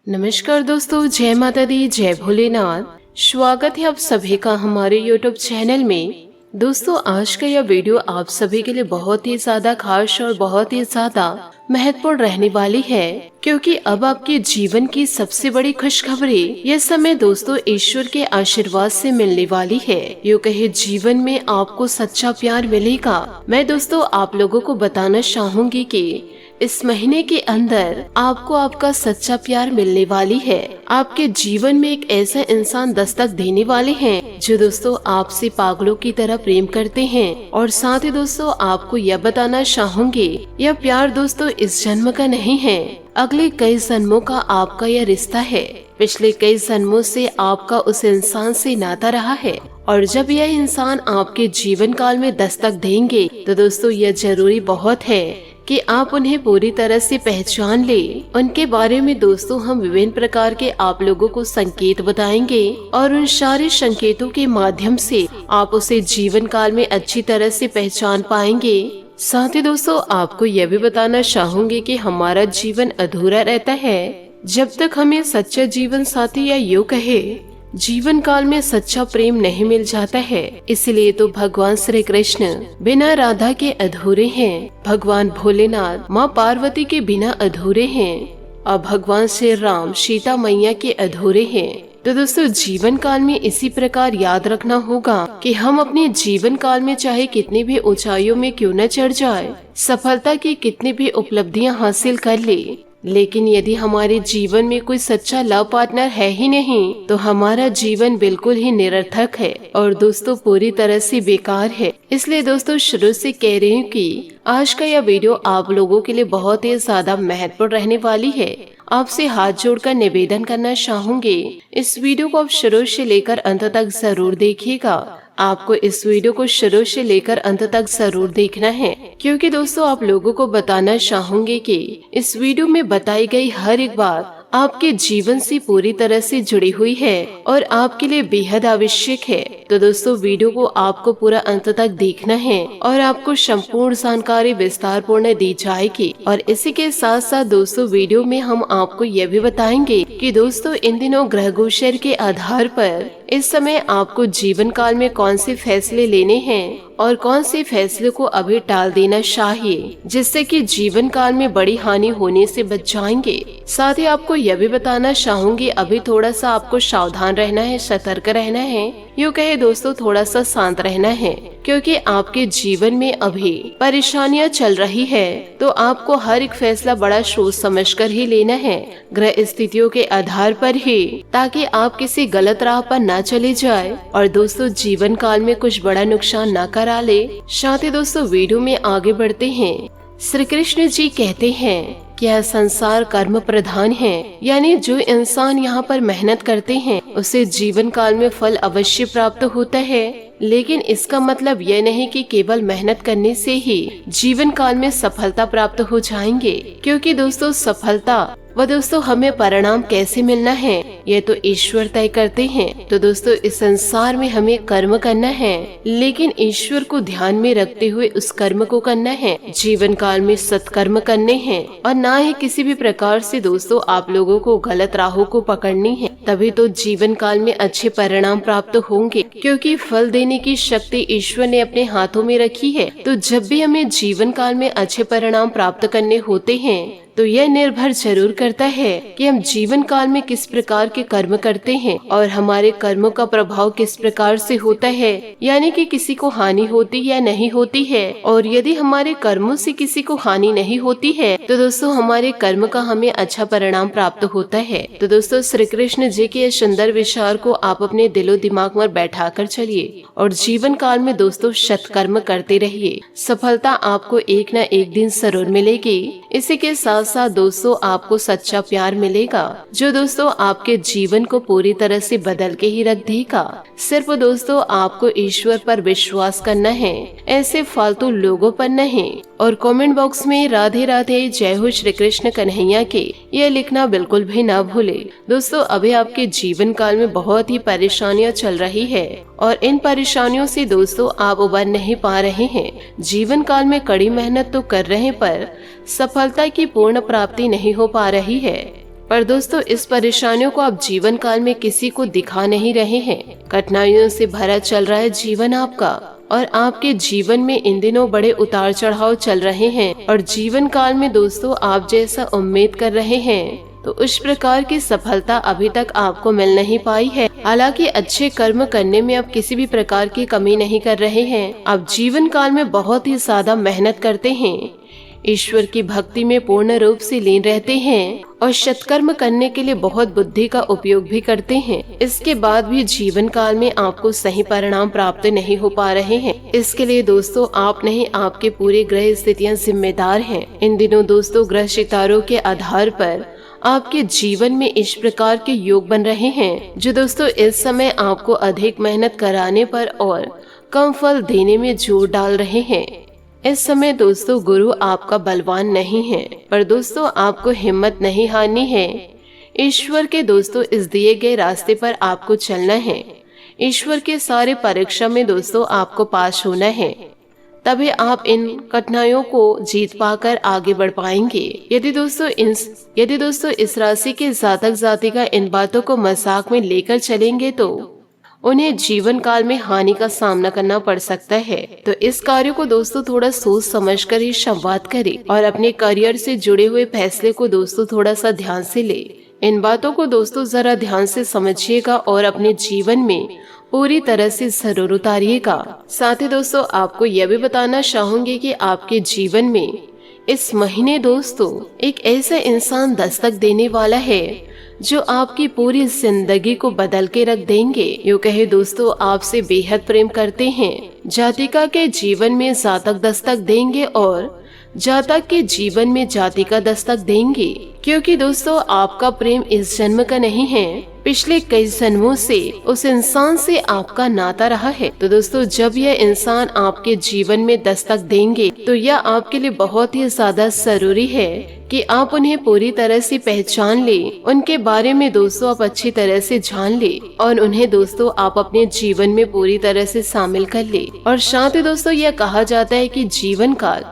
नमस्कार दोस्तों, जय माता दी, जय भोलेनाथ। स्वागत है आप सभी का हमारे YouTube चैनल में। दोस्तों, आज का यह वीडियो आप सभी के लिए बहुत ही ज्यादा खास और बहुत ही ज्यादा महत्वपूर्ण रहने वाली है, क्योंकि अब आपके जीवन की सबसे बड़ी खुशखबरी यह समय दोस्तों ईश्वर के आशीर्वाद से मिलने वाली है। यूँ कहे जीवन में आपको सच्चा प्यार मिलेगा। मैं दोस्तों आप लोगों को बताना चाहूंगी कि इस महीने के अंदर आपको आपका सच्चा प्यार मिलने वाली है। आपके जीवन में एक ऐसा इंसान दस्तक देने वाले हैं जो दोस्तों आपसे पागलों की तरह प्रेम करते हैं। और साथ ही दोस्तों आपको यह बताना चाहूंगी, यह प्यार दोस्तों इस जन्म का नहीं है, अगले कई जन्मों का आपका यह रिश्ता है। पिछले कई जन्मों से आपका उस इंसान से नाता रहा है, और जब यह इंसान आपके जीवन काल में दस्तक देंगे तो दोस्तों यह जरूरी बहुत है कि आप उन्हें पूरी तरह से पहचान ले। उनके बारे में दोस्तों हम विभिन्न प्रकार के आप लोगों को संकेत बताएंगे, और उन सारे संकेतों के माध्यम से आप उसे जीवन काल में अच्छी तरह से पहचान पाएंगे। साथ ही दोस्तों आपको यह भी बताना चाहूंगी कि हमारा जीवन अधूरा रहता है जब तक हमें सच्चा जीवन साथी या यूँ कहे जीवन काल में सच्चा प्रेम नहीं मिल जाता है। इसलिए तो भगवान श्री कृष्ण बिना राधा के अधूरे हैं, भगवान भोलेनाथ माँ पार्वती के बिना अधूरे हैं, और भगवान श्री राम सीता मैया के अधूरे हैं। तो दोस्तों जीवन काल में इसी प्रकार याद रखना होगा कि हम अपने जीवन काल में चाहे कितनी भी ऊंचाइयों में क्यों न चढ़ जाए, सफलता की कितनी भी उपलब्धियां हासिल कर ले, लेकिन यदि हमारे जीवन में कोई सच्चा लव पार्टनर है ही नहीं तो हमारा जीवन बिल्कुल ही निरर्थक है और दोस्तों पूरी तरह से बेकार है। इसलिए दोस्तों शुरू से कह रही हूँ कि आज का यह वीडियो आप लोगों के लिए बहुत ही ज्यादा महत्वपूर्ण रहने वाली है। आपसे हाथ जोड़कर निवेदन करना चाहूंगी, इस वीडियो को आप शुरू से लेकर अंत तक जरूर देखिएगा। आपको इस वीडियो को शुरू से लेकर अंत तक जरूर देखना है, क्योंकि दोस्तों आप लोगों को बताना चाहूंगी कि इस वीडियो में बताई गई हर एक बात आपके जीवन से पूरी तरह से जुड़ी हुई है और आपके लिए बेहद आवश्यक है। तो दोस्तों वीडियो को आपको पूरा अंत तक देखना है और आपको संपूर्ण जानकारी विस्तार पूर्ण दी जाएगी। और इसी के साथ साथ दोस्तों वीडियो में हम आपको यह भी बताएंगे कि दोस्तों इन दिनों ग्रह गोचर के आधार पर इस समय आपको जीवन काल में कौन से फैसले लेने हैं और कौन से फैसले को अभी टाल देना चाहिए, जिससे कि जीवन काल में बड़ी हानि होने से बच जाएंगे। साथ ही आपको यह भी बताना चाहूंगी, अभी थोड़ा सा आपको सावधान रहना है, सतर्क रहना है, यूँ कहे दोस्तों थोड़ा सा शांत रहना है, क्योंकि आपके जीवन में अभी परेशानियां चल रही है। तो आपको हर एक फैसला बड़ा सोच समझकर ही लेना है, ग्रह स्थितियों के आधार पर ही, ताकि आप किसी गलत राह पर न चले जाए और दोस्तों जीवन काल में कुछ बड़ा नुकसान न करा ले। साथ ही दोस्तों वीडियो में आगे बढ़ते हैं। श्री कृष्ण जी कहते हैं कि यह संसार कर्म प्रधान है, यानी जो इंसान यहाँ पर मेहनत करते हैं उसे जीवन काल में फल अवश्य प्राप्त होता है। लेकिन इसका मतलब यह नहीं कि केवल मेहनत करने से ही जीवन काल में सफलता प्राप्त हो जाएंगे, क्योंकि दोस्तों सफलता व दोस्तों हमें परिणाम कैसे मिलना है ये तो ईश्वर तय करते हैं। तो दोस्तों इस संसार में हमें कर्म करना है, लेकिन ईश्वर को ध्यान में रखते हुए उस कर्म को करना है। जीवन काल में सत्कर्म करने हैं और ना ही किसी भी प्रकार से दोस्तों आप लोगों को गलत राहों को पकड़नी है, तभी तो जीवन काल में अच्छे परिणाम प्राप्त होंगे, क्योंकि फल देने की शक्ति ईश्वर ने अपने हाथों में रखी है। तो जब भी हमें जीवन काल में अच्छे परिणाम प्राप्त करने होते हैं तो यह निर्भर जरूर करता है कि हम जीवन काल में किस प्रकार के कर्म करते हैं और हमारे कर्मों का प्रभाव किस प्रकार से होता है, यानी कि किसी को हानि होती या नहीं होती है। और यदि हमारे कर्मों से किसी को हानि नहीं होती है तो दोस्तों हमारे कर्म का हमें अच्छा परिणाम प्राप्त होता है। तो दोस्तों श्री कृष्ण जी के सुंदर विचार को आप अपने दिलो दिमाग में बैठा कर चलिए और जीवन काल में दोस्तों सत्कर्म करते रहिए। सफलता आपको एक न एक दिन जरूर मिलेगी। इसी के साथ साथ दोस्तों आपको सच्चा प्यार मिलेगा, जो दोस्तों आपके जीवन को पूरी तरह से बदल के ही रख देगा। सिर्फ दोस्तों आपको ईश्वर पर विश्वास करना है, ऐसे फालतू लोगों पर नहीं। और कमेंट बॉक्स में राधे राधे जय हो श्री कृष्ण कन्हैया के ये लिखना बिल्कुल भी ना भूले। दोस्तों अभी आपके जीवन काल में बहुत ही परेशानियां चल रही है और इन परेशानियों से दोस्तों आप उबर नहीं पा रहे हैं। जीवन काल में कड़ी मेहनत तो कर रहे पर सफलता की पूर्ण प्राप्ति नहीं हो पा रही है। पर दोस्तों इस परेशानियों को आप जीवन काल में किसी को दिखा नहीं रहे हैं। कठिनाइयों से भरा चल रहा है जीवन आपका और आपके जीवन में इन दिनों बड़े उतार चढ़ाव चल रहे हैं और जीवन काल में दोस्तों आप जैसा उम्मीद कर रहे हैं तो उस प्रकार की सफलता अभी तक आपको मिल नहीं पाई है। हालांकि अच्छे कर्म करने में आप किसी भी प्रकार की कमी नहीं कर रहे हैं। आप जीवन काल में बहुत ही ज्यादा मेहनत करते हैं, ईश्वर की भक्ति में पूर्ण रूप से लीन रहते हैं और सत्कर्म करने के लिए बहुत बुद्धि का उपयोग भी करते हैं। इसके बाद भी जीवन काल में आपको सही परिणाम प्राप्त नहीं हो पा रहे हैं। इसके लिए दोस्तों आप नहीं, आपके पूरे ग्रह स्थितियां जिम्मेदार हैं। इन दिनों दोस्तों ग्रह सितारों के आधार पर आपके जीवन में इस प्रकार के योग बन रहे हैं जो दोस्तों इस समय आपको अधिक मेहनत कराने पर और कम फल देने में जोर डाल रहे हैं। इस समय दोस्तों गुरु आपका बलवान नहीं है, पर दोस्तों आपको हिम्मत नहीं हारनी है। ईश्वर के दोस्तों इस दिए गए रास्ते पर आपको चलना है। ईश्वर के सारे परीक्षा में दोस्तों आपको पास होना है, तभी आप इन कठिनाइयों को जीत पाकर आगे बढ़ पाएंगे। यदि दोस्तों इस राशि के जातक जातिका इन बातों को मजाक में लेकर चलेंगे तो उन्हें जीवन काल में हानि का सामना करना पड़ सकता है। तो इस कार्य को दोस्तों थोड़ा सोच समझकर ही संवाद करें और अपने करियर से जुड़े हुए फैसले को दोस्तों थोड़ा सा ध्यान से ले। इन बातों को दोस्तों जरा ध्यान से समझिएगा और अपने जीवन में पूरी तरह से जरूर उतारिएगा। साथ ही दोस्तों आपको यह भी बताना चाहूंगी कि आपके जीवन में इस महीने दोस्तों एक ऐसा इंसान दस्तक देने वाला है जो आपकी पूरी जिंदगी को बदल के रख देंगे। यूँ कहे दोस्तों आपसे बेहद प्रेम करते हैं। जातिका के जीवन में जातक दस्तक देंगे और जातक के जीवन में जातिका दस्तक देंगे, क्योंकि दोस्तों आपका प्रेम इस जन्म का नहीं है, पिछले कई जन्मों से उस इंसान से आपका नाता रहा है। तो दोस्तों जब यह इंसान आपके जीवन में दस्तक देंगे तो यह आपके लिए बहुत ही ज्यादा जरूरी है कि आप उन्हें पूरी तरह से पहचान ले, उनके बारे में दोस्तों आप अच्छी तरह से जान ले और उन्हें दोस्तों आप अपने जीवन में पूरी तरह से शामिल कर ले। और साथ ही दोस्तों यह कहा जाता है कि जीवन काल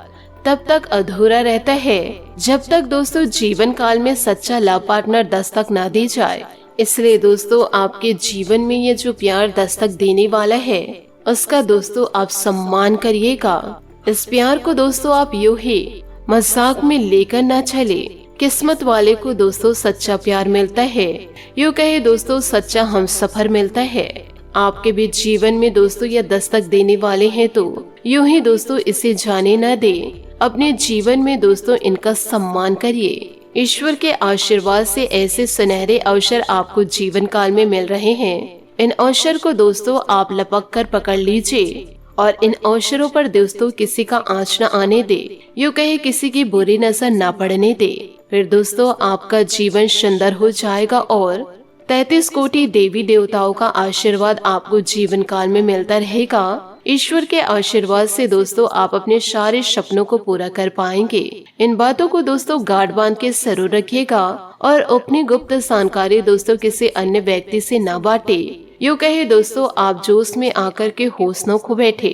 तब तक अधूरा रहता है जब तक दोस्तों जीवन काल में सच्चा लव पार्टनर दस्तक ना दी जाए। इसलिए दोस्तों आपके जीवन में ये जो प्यार दस्तक देने वाला है उसका दोस्तों आप सम्मान करिएगा। इस प्यार को दोस्तों आप यूं ही मजाक में लेकर ना चले। किस्मत वाले को दोस्तों सच्चा प्यार मिलता है, यूं कहे दोस्तों सच्चा हमसफर मिलता है। आपके भी जीवन में दोस्तों यह दस्तक देने वाले हैं तो यूं ही दोस्तों इसे जाने न दे। अपने जीवन में दोस्तों इनका सम्मान करिए। ईश्वर के आशीर्वाद से ऐसे सुनहरे अवसर आपको जीवन काल में मिल रहे हैं। इन अवसर को दोस्तों आप लपक कर पकड़ लीजिए और इन अवसरों पर दोस्तों किसी का आँच न आने दे, यूँ कहे किसी की बुरी नजर न पड़ने दे। फिर दोस्तों आपका जीवन सुंदर हो जाएगा और 33 कोटि देवी देवताओं का आशीर्वाद आपको जीवन काल में मिलता रहेगा। ईश्वर के आशीर्वाद से दोस्तों आप अपने सारे सपनों को पूरा कर पाएंगे। इन बातों को दोस्तों गांठ बांध के जरूर रखिएगा और अपनी गुप्त जानकारी दोस्तों किसी अन्य व्यक्ति से न बांटे। यूँ कहे दोस्तों आप जोश में आकर के होश न खो बैठे।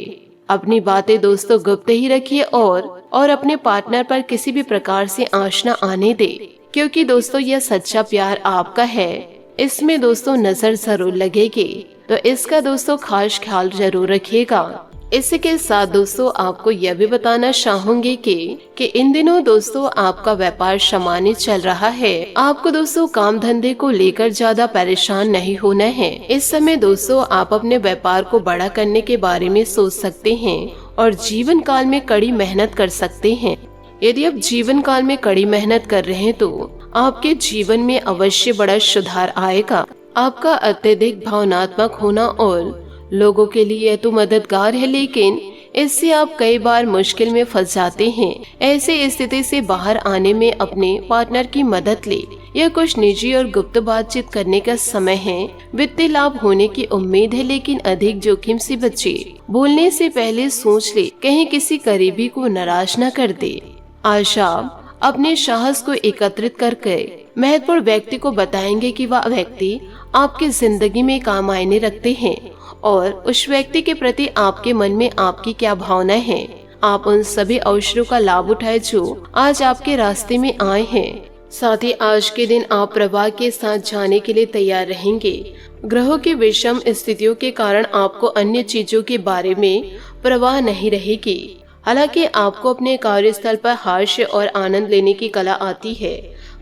अपनी बातें दोस्तों गुप्त ही रखिए और अपने पार्टनर पर किसी भी प्रकार से आँच न आने दे, क्योंकि दोस्तों यह सच्चा प्यार आपका है, इसमें दोस्तों नजर जरूर लगेगी। तो इसका दोस्तों खास ख्याल जरूर रखिएगा। इसी के साथ दोस्तों आपको यह भी बताना चाहूंगी कि इन दिनों दोस्तों आपका व्यापार सामान्य चल रहा है। आपको दोस्तों काम धंधे को लेकर ज्यादा परेशान नहीं होना है। इस समय दोस्तों आप अपने व्यापार को बड़ा करने के बारे में सोच सकते हैं और जीवन काल में कड़ी मेहनत कर सकते हैं। यदि आप जीवन काल में कड़ी मेहनत कर रहे हैं तो आपके जीवन में अवश्य बड़ा सुधार आएगा। आपका अत्यधिक भावनात्मक होना और लोगों के लिए यह तो मददगार है, लेकिन इससे आप कई बार मुश्किल में फंस जाते हैं। ऐसी स्थिति से बाहर आने में अपने पार्टनर की मदद ले। यह कुछ निजी और गुप्त बातचीत करने का समय है। वित्तीय लाभ होने की उम्मीद है, लेकिन अधिक जोखिम से बचे। बोलने से पहले सोच ले, कहीं किसी करीबी को नाराज न कर दे। आज आप अपने साहस को एकत्रित करके महत्वपूर्ण व्यक्ति को बताएंगे कि वह व्यक्ति आपकी जिंदगी में क्या मायने रखते हैं और उस व्यक्ति के प्रति आपके मन में आपकी क्या भावना है। आप उन सभी अवसरों का लाभ उठाए जो आज आपके रास्ते में आए हैं। साथ ही आज के दिन आप प्रवाह के साथ जाने के लिए तैयार रहेंगे। ग्रहों की विषम स्थितियों के कारण आपको अन्य चीजों के बारे में परवाह नहीं रहेगी। हालांकि आपको अपने कार्यस्थल पर हास्य और आनंद लेने की कला आती है,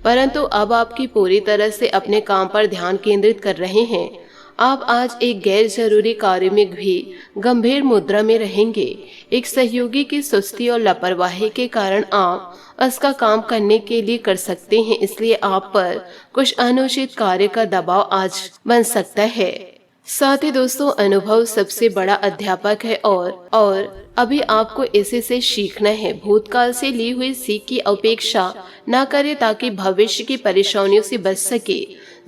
परंतु अब आपकी पूरी तरह से अपने काम पर ध्यान केंद्रित कर रहे हैं। आप आज एक गैर जरूरी कार्य में भी गंभीर मुद्रा में रहेंगे। एक सहयोगी की सुस्ती और लापरवाही के कारण आप उसका काम करने के लिए कर सकते हैं, इसलिए आप पर कुछ अनुचित कार्य का दबाव आज बन सकता है। साथ ही दोस्तों, अनुभव सबसे बड़ा अध्यापक है और अभी आपको इसी से सीखना है। भूतकाल से ली हुई सीख की अपेक्षा न करें ताकि भविष्य की परेशानियों से बच सके।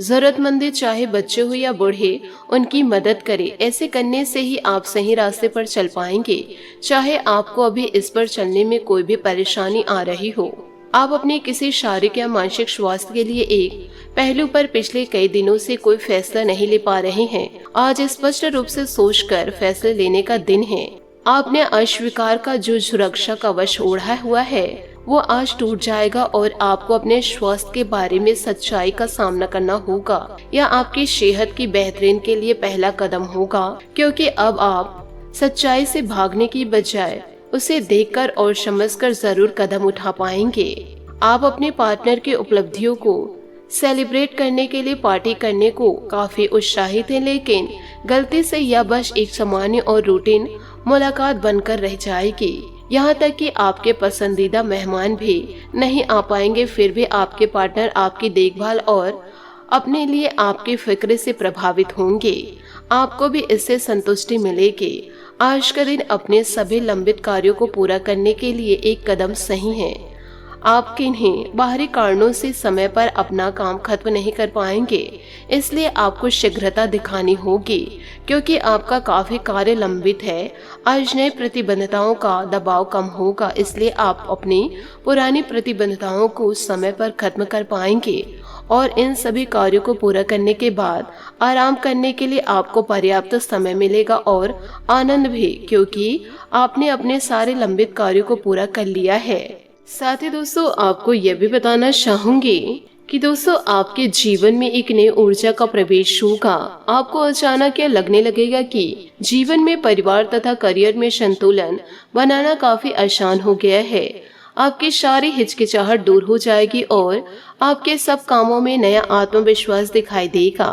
जरूरतमंद चाहे बच्चे हो या बूढ़े, उनकी मदद करें। ऐसे करने से ही आप सही रास्ते पर चल पाएंगे, चाहे आपको अभी इस पर चलने में कोई भी परेशानी आ रही हो। आप अपने किसी शारीरिक या मानसिक स्वास्थ्य के लिए एक पहलू पर पिछले कई दिनों से कोई फैसला नहीं ले पा रहे हैं। आज स्पष्ट रूप से सोचकर फैसले लेने का दिन है। आपने अस्वीकार का जो सुरक्षा कवच ओढ़ा हुआ है वो आज टूट जाएगा और आपको अपने स्वास्थ्य के बारे में सच्चाई का सामना करना होगा। यह आपकी सेहत की बेहतरीन के लिए पहला कदम होगा, क्योंकि अब आप सच्चाई से भागने की बजाय उसे देखकर और समझकर जरूर कदम उठा पाएंगे। आप अपने पार्टनर की उपलब्धियों को सेलिब्रेट करने के लिए पार्टी करने को काफी उत्साहित हैं, लेकिन गलती से यह बस एक सामान्य और रूटीन मुलाकात बनकर रह जाएगी। यहाँ तक कि आपके पसंदीदा मेहमान भी नहीं आ पाएंगे, फिर भी आपके पार्टनर आपकी देखभाल और अपने लिए आपकी फिक्र से प्रभावित होंगे। आपको भी इससे संतुष्टि मिलेगी। आज का दिन अपने सभी लंबित कार्यों को पूरा करने के लिए एक कदम सही है। आप किन्हीं बाहरी कारणों से समय पर अपना काम खत्म नहीं कर पाएंगे, इसलिए आपको शीघ्रता दिखानी होगी, क्योंकि आपका काफी कार्य लंबित है। आज नए प्रतिबद्धताओं का दबाव कम होगा, इसलिए आप अपनी पुरानी प्रतिबद्धताओं को समय पर खत्म कर पाएंगे और इन सभी कार्यों को पूरा करने के बाद आराम करने के लिए आपको पर्याप्त समय मिलेगा और आनंद भी, क्योंकि आपने अपने सारे लंबित कार्यों को पूरा कर लिया है। साथ ही दोस्तों, आपको यह भी बताना चाहूंगी कि दोस्तों, आपके जीवन में एक नई ऊर्जा का प्रवेश होगा। आपको अचानक यह लगने लगेगा कि जीवन में परिवार तथा करियर में संतुलन बनाना काफी आसान हो गया है। आपकी सारी हिचकिचाहट दूर हो जाएगी और आपके सब कामों में नया आत्मविश्वास दिखाई देगा।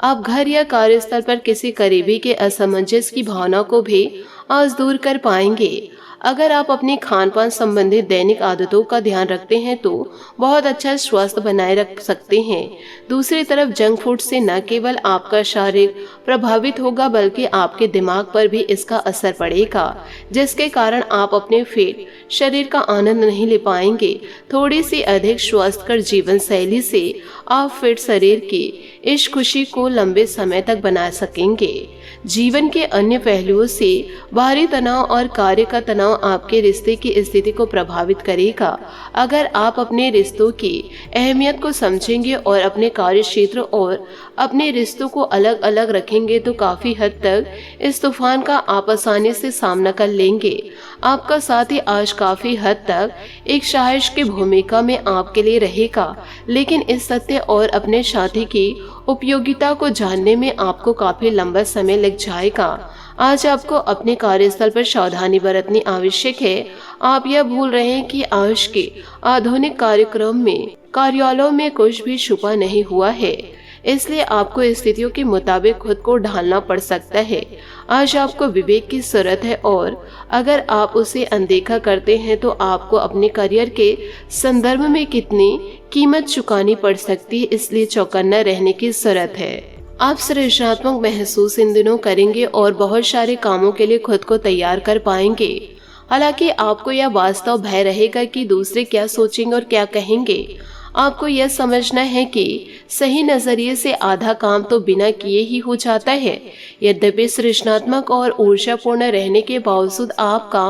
आप घर या कार्यस्थल पर किसी करीबी के असमंजस की भावना को भी आज दूर कर पाएंगे। अगर आप अपनी खान पान संबंधित दैनिक आदतों का ध्यान रखते हैं तो बहुत अच्छा स्वास्थ्य बनाए रख सकते हैं। दूसरी तरफ जंक फूड से न केवल आपका शारीर प्रभावित होगा, बल्कि आपके दिमाग पर भी इसका असर पड़ेगा, जिसके कारण आप अपने फिट शरीर का आनंद नहीं ले पाएंगे। थोड़ी सी अधिक स्वास्थ्यकर जीवन शैली से आप फिट शरीर की इस खुशी को लंबे समय तक बना सकेंगे। जीवन के अन्य पहलुओं से बाहरी तनाव और कार्य का तनाव आपके रिश्ते की स्थिति को प्रभावित करेगा। अगर आप अपने रिश्तों की अहमियत को समझेंगे और अपने कार्य क्षेत्र और अपने रिश्तों को अलग अलग रखेंगे तो काफी हद तक इस तूफान का आप आसानी से सामना कर लेंगे। आपका साथी आज काफी हद तक एक सहायक की भूमिका में आपके लिए रहेगा, लेकिन इस सत्य और अपने साथी की उपयोगिता को जानने में आपको काफी लंबा समय लग जाएगा। आज आपको अपने कार्यस्थल पर सावधानी बरतनी आवश्यक है। आप यह भूल रहे हैं कि आज के आधुनिक कार्यक्रम में कार्यालयों में कुछ भी छुपा नहीं हुआ है, इसलिए आपको स्थितियों के मुताबिक खुद को ढालना पड़ सकता है। आज आपको विवेक की जरूरत है और अगर आप उसे अनदेखा करते हैं तो आपको अपने करियर के संदर्भ में कितनी कीमत चुकानी पड़ सकती है, इसलिए चौकन्ना रहने की जरूरत है। आप सृजनात्मक महसूस इन दिनों करेंगे और बहुत सारे कामों के लिए खुद को तैयार कर पाएंगे। हालांकि आपको यह वास्तव भय रहेगा कि दूसरे क्या सोचेंगे और क्या कहेंगे। आपको यह समझना है कि सही नजरिए से आधा काम तो बिना किए ही हो जाता है। यद्यपि सृजनात्मक और ऊर्जापूर्ण रहने के बावजूद आपका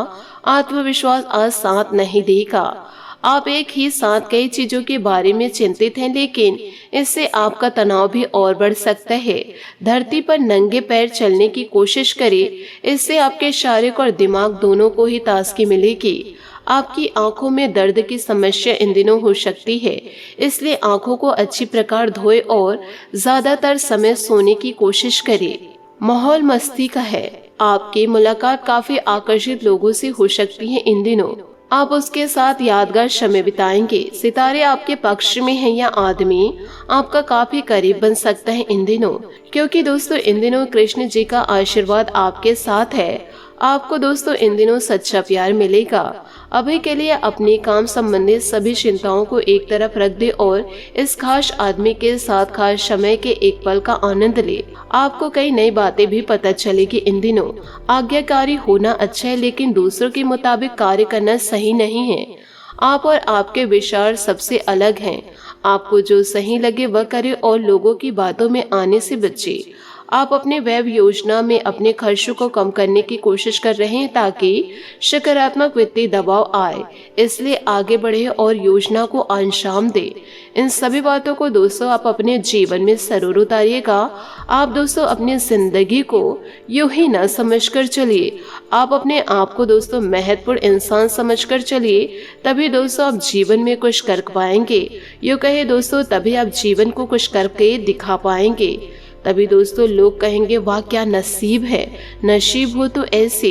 आत्मविश्वास आज साथ नहीं देगा। आप एक ही साथ कई चीजों के बारे में चिंतित हैं, लेकिन इससे आपका तनाव भी और बढ़ सकता है। धरती पर नंगे पैर चलने की कोशिश करें, इससे आपके शारीरिक और दिमाग दोनों को ही ताजगी मिलेगी। आपकी आंखों में दर्द की समस्या इन दिनों हो सकती है, इसलिए आंखों को अच्छी प्रकार धोए और ज्यादातर समय सोने की कोशिश करें। माहौल मस्ती का है। आपकी मुलाकात काफी आकर्षित लोगों से हो सकती है इन दिनों। आप उसके साथ यादगार समय बिताएंगे। सितारे आपके पक्ष में हैं या आदमी आपका काफी करीब बन सकता है इन दिनों, क्योंकि दोस्तों इन दिनों कृष्ण जी का आशीर्वाद आपके साथ है। आपको दोस्तों इन दिनों सच्चा प्यार मिलेगा। अभी के लिए अपने काम संबंधित सभी चिंताओं को एक तरफ रख दे और इस खास आदमी के साथ खास समय के एक पल का आनंद ले। आपको कई नई बातें भी पता चलेगी इन दिनों। आज्ञाकारी होना अच्छा है, लेकिन दूसरों के मुताबिक कार्य करना सही नहीं है। आप और आपके विचार सबसे अलग हैं। आपको जो सही लगे वह करे और लोगों की बातों में आने से बचे। आप अपने वेब योजना में अपने खर्चों को कम करने की कोशिश कर रहे हैं ताकि सकारात्मक वित्तीय दबाव आए, इसलिए आगे बढ़े और योजना को अंजाम दे। इन सभी बातों को दोस्तों आप अपने जीवन में जरूर उतारिएगा। आप दोस्तों अपनी जिंदगी को यूं ही न समझकर चलिए। आप अपने आप को दोस्तों महत्वपूर्ण इंसान समझकर चलिए, तभी दोस्तों आप जीवन में कुछ कर पाएंगे। यूं कहे दोस्तों तभी आप जीवन को कुछ करके दिखा पाएंगे। तभी दोस्तों लोग कहेंगे वाह क्या नसीब है, नसीब हो तो ऐसे।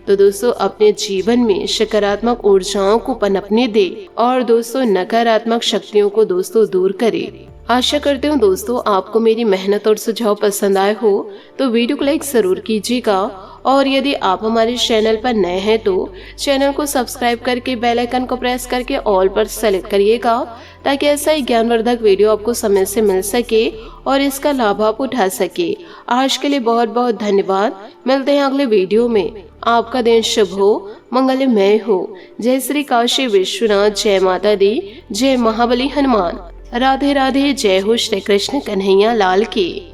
तो दोस्तों अपने जीवन में सकारात्मक ऊर्जाओं को पनपने दे और दोस्तों नकारात्मक शक्तियों को दोस्तों दूर करे। आशा करते हूँ दोस्तों आपको मेरी मेहनत और सुझाव पसंद आए हो, तो वीडियो को लाइक जरूर कीजिएगा। और यदि आप हमारे चैनल पर नए हैं तो चैनल को सब्सक्राइब करके बेल आइकन को प्रेस करके ऑल पर सेलेक्ट करिएगा, ताकि ऐसा ही ज्ञानवर्धक वीडियो आपको समय से मिल सके और इसका लाभ आप उठा सके। आज के लिए बहुत बहुत धन्यवाद। मिलते हैं अगले वीडियो में। आपका दिन शुभ हो, मंगलमय हो। जय श्री काशी विश्वनाथ, जय माता दी, जय महाबली हनुमान। राधे राधे। जय हो श्री कृष्ण कन्हैया लाल की।